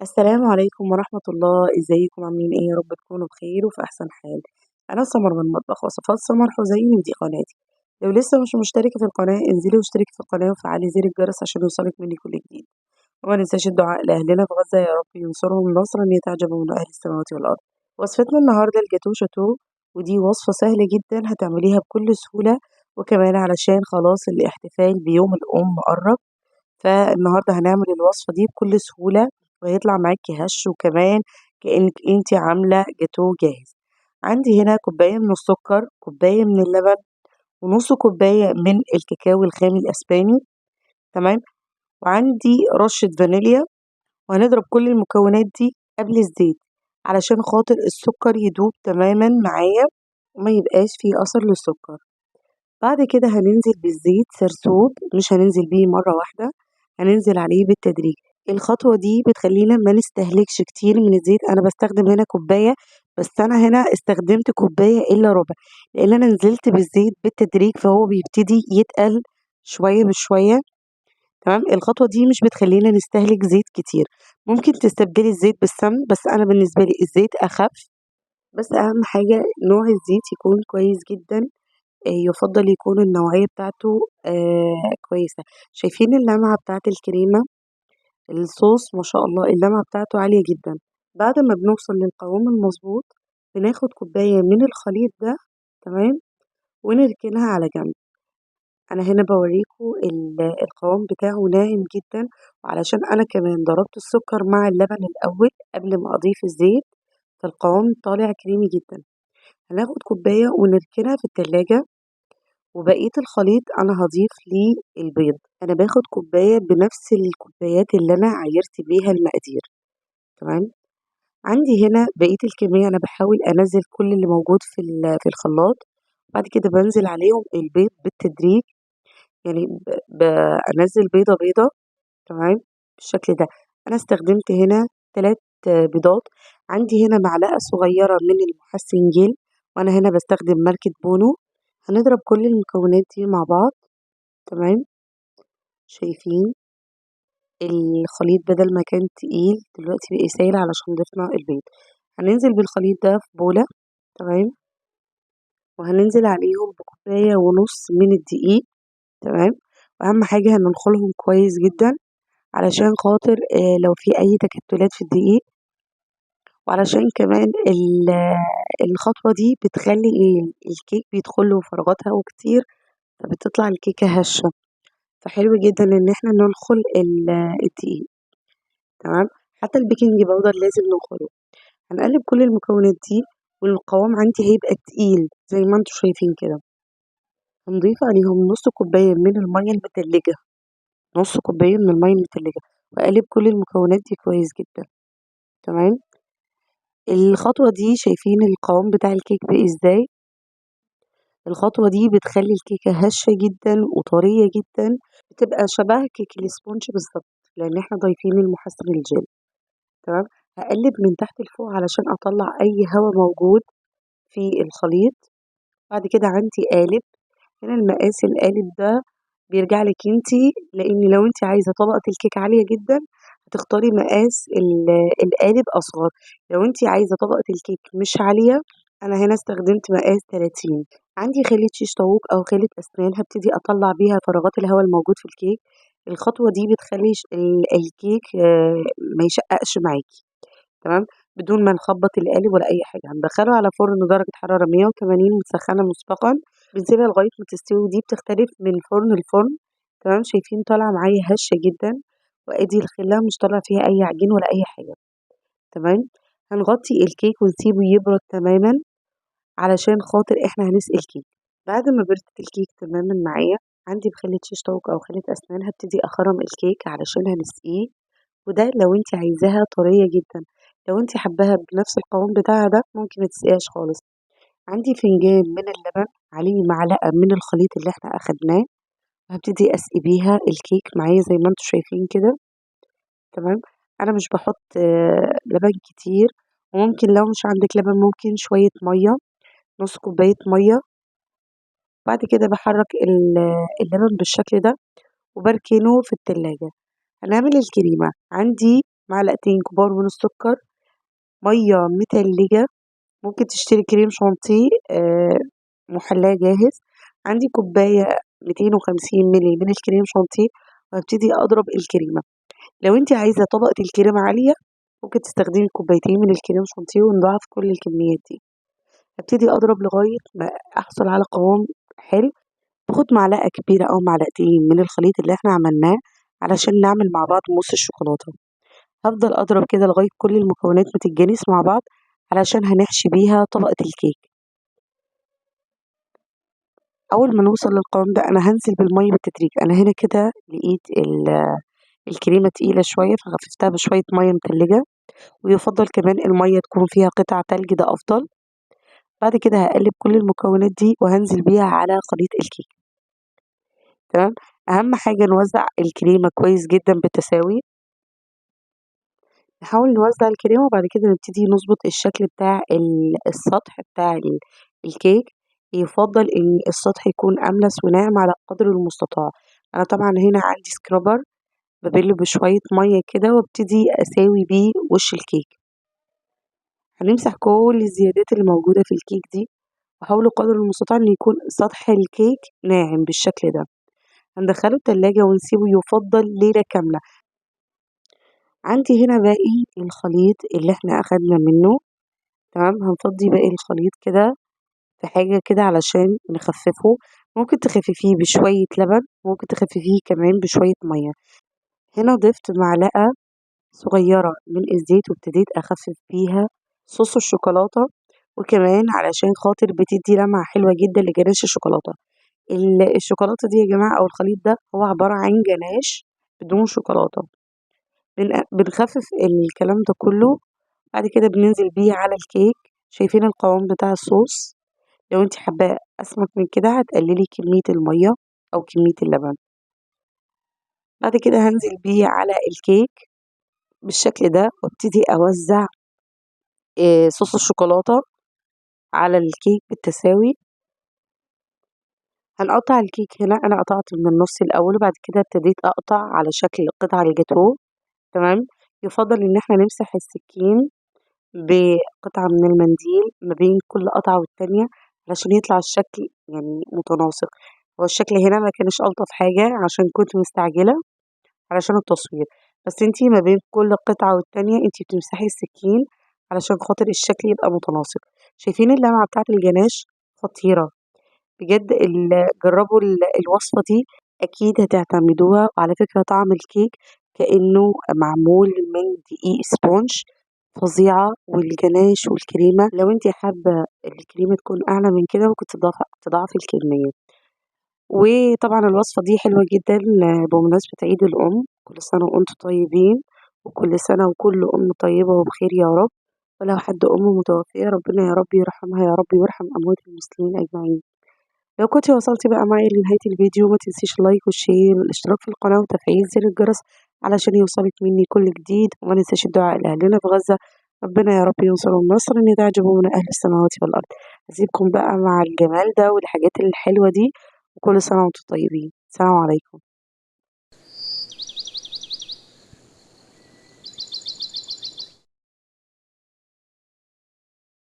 السلام عليكم ورحمة الله، ازيكم عاملين ايه؟ يا رب تكونوا بخير وفي احسن حال. انا سمر من مطبخ وصفات سمر حسين ودي قناتي. لو لسه مش مشتركة في القناة انزلي واشتركي في القناة وفعلي زر الجرس عشان يوصلك مني كل جديد. وما ننساش الدعاء لأهلنا في غزة، يا رب ينصرهم نصرا يتعجب من أهل السماوات والأرض. وصفتنا النهاردة الجاتو شاتو، ودي وصفة سهلة جدا هتعمليها بكل سهولة. وكمان علشان خلاص الاحتفال بيوم الأم قرب، فالنهارده هنعمل الوصفة دي بكل سهولة وهيطلع معاكي هش، وكمان كأنك انتي عاملة جاتوه جاهز. عندي هنا كوباية من السكر، كوباية من اللبن، ونص كوباية من الكاكاو الخام الأسباني. تمام. وعندي رشة فانيليا. وهنضرب كل المكونات دي قبل الزيت علشان خاطر السكر يدوب تماما معايا وما يبقاش فيه أثر للسكر. بعد كده هننزل بالزيت سرسوب، مش هننزل بيه مرة واحدة، هننزل عليه بالتدريج. الخطوة دي بتخلينا ما نستهلكش كتير من الزيت. أنا بستخدم هنا كوباية، بس أنا هنا استخدمت كوباية إلا ربع، لأن أنا نزلت بالزيت بالتدريج فهو بيبتدي يتقل شوية بشوية. تمام. الخطوة دي مش بتخلينا نستهلك زيت كتير. ممكن تستبدلي الزيت بالسمن، بس أنا بالنسبة لي الزيت أخف. بس أهم حاجة نوع الزيت يكون كويس جدا. يُفضّل يكون النوعية بتاعته كويسة. شايفين اللمعة بتاعة الكريمة؟ الصوص ما شاء الله اللمعة بتاعته عالية جدًا. بعد ما بنوصل للقوام المضبوط بناخد كوباية من الخليط ده. تمام. ونركنها على جنب. أنا هنا باورّيكم القوام بتاعه ناعم جدًا، وعلشان أنا كمان ضربت السكر مع اللبن الأول قبل ما أضيف الزيت، فالقوام طالع كريمي جدًا. هناخد كوباية ونركنها في التلاجة. وبقية الخليط أنا هاضيف ليه البيض. أنا باخد كوباية بنفس الكوبايات اللي أنا عايرت بيها المقادير. تمام. عندي هنا بقية الكمية أنا باحاول أنزّل كل اللي موجود في الخلاط، وبعد كده بانزل عليهم البيض بالتدريج. يعني أنزّل بيضة، بيضة. تمام. بالشكل ده. أنا استخدمت هنا 3 بيضات. عندي هنا معلقة صغيرة من المحسن جيل، وأنا هنا باستخدم ماركة بونو. هنضرب كل المكونات دي مع بعض. تمام. شايفين الخليط بدل ما كان تقيل دلوقتي بقى سايل علشان ضفنا البيض. هننزل بالخليط ده في بولة. تمام. وهننزل عليهم بكوباية ونص من الدقيق. تمام. وأهم حاجة هننخلهم كويس جدا علشان خاطر لو في أي تكتلات في الدقيق، وعلشان كمان الخطوة دي بتخلي الكيك بيدخل له فراغات هوا كتير، فبتطلع الكيكة هشة. فحلو جدا إن احنا ننخل الدقيق. تمام. حتى البيكنج باودر لازم ننخله. هنقلب كل المكونات دي، والقوام عندي هيبقى تقيل زي ما انتوا شايفين كده. هنضيف عليهم نص كوباية من المية المتلجة، نص كوباية من المية المتلجة، وأقلب كل المكونات دي كويس جدا. تمام. الخطوة دي شايفين القوام بتاع الكيك بقى ازاي؟ الخطوة دي بتخلي الكيكة هشة جدا وطرية جدا، بتبقى شبه كيك الاسبونج بالظبط، لأن احنا ضايفين المحسن الجل. تمام. هقلب من تحت لفوق علشان أطلع أي هوا موجود في الخليط. بعد كده عندي قالب. هنا المقاس القالب ده بيرجع لك انتي، لان لو انتي عايزة طبقة الكيك عالية جدا هتختاري مقاس القالب اصغر. لو انتي عايزة طبقة الكيك مش عالية، انا هنا استخدمت مقاس 30. عندي خليط شيش طاووق او خليط اسنان هبتدي اطلع بيها فراغات الهواء الموجود في الكيك. الخطوة دي بتخلي الكيك ما يشققش معاكي. تمام. بدون ما نخبط القالب ولا اي حاجه. هندخله على فرن درجه حراره 180 متسخنه مسبقا. بنسيبها لغايه ما تستوي، ودي بتختلف من فرن لفرن. تمام. شايفين طالعه معايا هشه جدا، وادي الخله مش طالع فيها اي عجين ولا اي حاجه. تمام. هنغطي الكيك ونسيبه يبرد تماما علشان خاطر احنا هنسقي الكيك. بعد ما بردت الكيك تماما معايا، عندي بخلة شيش طاووق او خلة اسنان هبتدي اخرم الكيك علشان هنسقيه. وده لو انت عايزاها طرية جدا. لو انت حباها بنفس القوام بتاعها ده ممكن متسقيهاش خالص. عندي فنجان من اللبن عليه معلقة من الخليط اللي احنا اخدناه، وهبتدي اسقي بيها الكيك معايا زي ما انتوا شايفين كده. تمام. أنا مش باحط لبن كتير، وممكن لو مش عندِك لبن ممكن شوية مَيّة، نُص كوباية مَيّة، بعد كده باحرّك اللبن بالشكل ده وباركنه في التلاجة. هنعمل الكريمة، عندي معلقتين كبار من السكر، مَيّة متلجة، ممكن تشتري كريم شانتيه مُحلّاه جاهز، عندي كوباية 250 مِلِّي من الكريم شانتيه، وهابتدي أضرب الكريمة. لو أنتِ عايزة طبقة الكريمة عالية ممكن تستخدمي كوبايتين من الكريم شانتيه ونضاعف كل الكميات دي. هابتدي أضرب لغاية ما أحصل على قوام حلو، باخد معلقة كبيرة أو معلقتين من الخليط اللي إحنا عملناه علشان نعمل مع بعض موس الشوكولاتة. هافضل أضرب كده لغاية كل المكونات ما تتجانس مع بعض علشان هنحشي بيها طبقة الكيك. أول ما نوصل للقوام ده أنا هانزل بالمَيّة بالتدريج، أنا هنا كده لقيت الكريمة تقيلة شوية فخففتها بشوية مَيّة متلجة، ويُفضّل كمان المَيّة تكون فيها قطع تلج ده أفضل. بعد كده هاقلّب كل المكونات دي وهانزل بيها على خليط الكيك، تمام. أهم حاجة نوزّع الكريمة كويس جدًا بالتساوي، نحاول نوزّع الكريمة وبعد كده نبتدي نضبط الشكل بتاع السطح بتاع الكيك. يُفضّل إن السطح يكون أملس وناعم على قدر المستطاع. أنا طبعًا هنا عندي scrubber بابِل بشوية مَيّة كده وابتدي أساوي بيه وش الكيك. هنمسح كل الزيادات اللي موجودة في الكيك دي، وحاولوا قدر المستطاع إن يكون سطح الكيك ناعم بالشكل ده. هندخّله التلاجة ونسيبه يُفضّل ليلة كاملة. عندي هنا باقي الخليط اللي إحنا أخدنا منه، تمام. هنفضّي باقي الخليط كده في حاجة كده علشان نخفّفه، ممكن تخفّفيه بشوية لبن، ممكن تخفّفيه كمان بشوية مَيّة. هنا ضِفت معلقة صغيّرة من الزيت وابتديت أخفّف بيها صوص الشوكولاتة، وكمان علشان خاطر بتدّي لمعة حلوة جدًا لجناش الشوكولاتة. الشوكولاتة دي يا جماعة أو الخليط ده هو عبارة عن جناش بدون شوكولاتة. بنخفف الكلام ده كله، بعد كده بننزل بيه على الكيك. شايفين القوام بتاع الصوص؟ لو أنتِ حاباه أسمك من كده هتقللي كمية المَيّة أو كمية اللبن. بعد كده هانزل بيه على الكيك بالشكل ده، وابتدي أوزّع صوص الشوكولاتة على الكيك بالتساوي. هنقطّع الكيك هنا، أنا قطعت من النُص الأول وبعد كده ابتديت أقطع على شكل قطع الجاتوه، تمام. يُفضّل إن إحنا نمسح السكين بقطعة من المنديل ما بين كل قطعة والتانية علشان يطلع الشكل يعني متناسق. هو الشكل هنا ما كانش ألطف حاجة عشان كنت مستعجلة علشان التصوير، بس أنتِ ما بين كل قطعة والتانية أنتِ بتمسحي السكين علشان خاطر الشكل يبقى متناسق. شايفين اللمعة بتاعة الجناش؟ خطيرة. بجد جرّبوا الوصفة دي أكيد هتعتمدوها، وعلى فكرة طعم الكيك كإنه معمول من دقيق سبونج، فظيعة. والجناش والكريمة لو أنتِ حابة الكريمة تكون أعلى من كده ممكن تضاعفي الكمية. وطبعًا الوصفة دي حلوة جدًا بمناسبة عيد الأم، كل سنة وأنتم طيبين، وكل سنة وكل أم طيبة وبخير يا رب. ولو حد أم متوفية ربنا يا رب يرحمها يا رب ويرحم أموات المسلمين أجمعين. لو كنتِ وصلتِ بقى معايا لنهاية الفيديو ما تنسيش اللايك والشير والاشتراك في القناة وتفعيل زر الجرس علشان يوصلك مني كل جديد، وما ننساش الدعاء لأهلنا في غزة. ربنا يا رب ينصرهم نصرًا يعجبه من أهل السماوات والأرض. هاسيبكم بقى مع الجمال ده والحاجات الحلوة دي، وكل سنة وأنتم طيبين. سلام عليكم.